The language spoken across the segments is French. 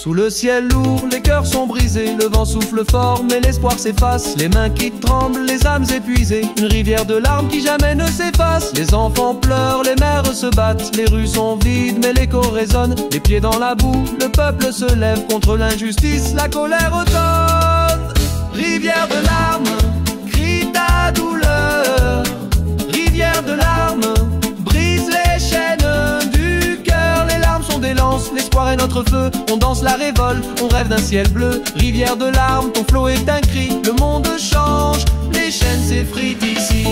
Sous le ciel lourd, les cœurs sont brisés, le vent souffle fort, mais l'espoir s'efface. Les mains qui tremblent, les âmes épuisées, une rivière de larmes qui jamais ne s'efface. Les enfants pleurent, les mères se battent, les rues sont vides, mais l'écho résonne. Les pieds dans la boue, le peuple se lève contre l'injustice, la colère automne. Rivière de larmes, crie ta douleur. Rivière de larmes, brise les chaînes du cœur. Les larmes sont des lances, l'espoir est notre feu. On danse la révolte, on rêve d'un ciel bleu. Rivière de larmes, ton flot est un cri. Le monde change, les chaînes s'effritent ici.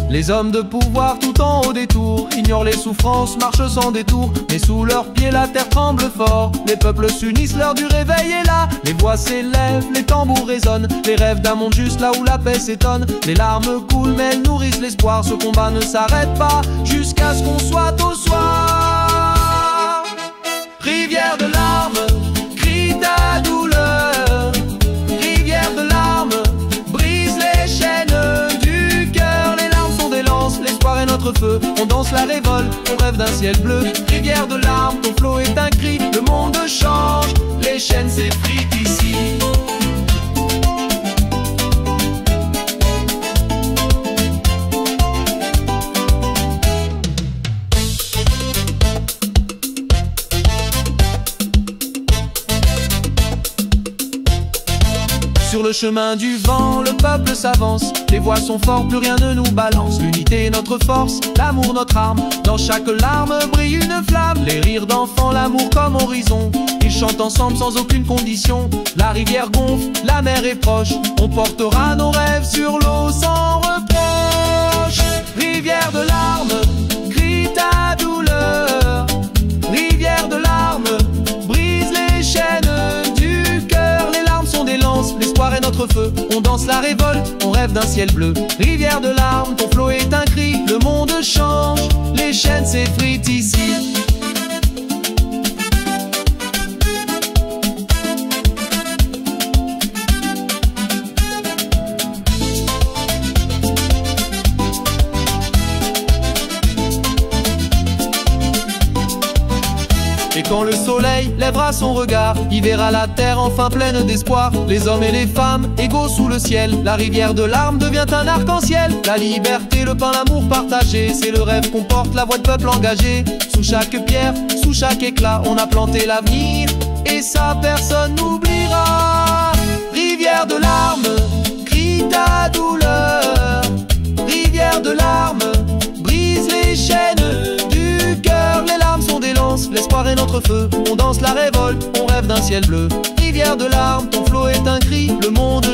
Les hommes de pouvoir tout en haut des tours ignorent les souffrances, marchent sans détour. Mais sous leurs pieds la terre tremble fort. Les peuples s'unissent, l'heure du réveil est là. Les voix s'élèvent, les tambours résonnent. Les rêves d'un monde juste là où la paix s'étonne. Les larmes coulent mais elles nourrissent l'espoir. Ce combat ne s'arrête pas jusqu'à ce qu'on soit au soir. Rivière de larmes, crie ta douleur. Rivière de larmes, brise les chaînes du cœur. Les larmes sont des lances, l'espoir est notre feu. On danse la révolte, on rêve d'un ciel bleu. Rivière de larmes, ton flot est un cri. Le monde change, les chaînes s'effritent ici. Sur le chemin du vent, le peuple s'avance. Les voix sont fortes, plus rien ne nous balance. L'unité est notre force, l'amour notre arme. Dans chaque larme brille une flamme. Les rires d'enfants, l'amour comme horizon. Ils chantent ensemble sans aucune condition. La rivière gonfle, la mer est proche. On portera nos rêves sur l'eau sans reproche. Rivière de larmes, crie ta douleur. Rivière de larmes, brise les chaînes du cœur. Les larmes sont des lances, l'espoir est notre feu. On danse la révolte, on rêve d'un ciel bleu. Rivière de larmes, ton flot est un cri. Le monde change, les chaînes s'effritent ici. Et quand le soleil lèvera son regard, il verra la terre enfin pleine d'espoir. Les hommes et les femmes égaux sous le ciel. La rivière de larmes devient un arc-en-ciel. La liberté, le pain, l'amour partagé, c'est le rêve qu'on porte, la voix de peuple engagé. Sous chaque pierre, sous chaque éclat, on a planté l'avenir, et ça personne n'oubliera. Rivière de larmes, crie ta douleur. Rivière de larmes, brise les chaînes du cœur. Les larmes sont des lances, l'espoir est notre feu. On danse la révolte, on rêve d'un ciel bleu. Rivière de larmes, ton flot est un cri. Le monde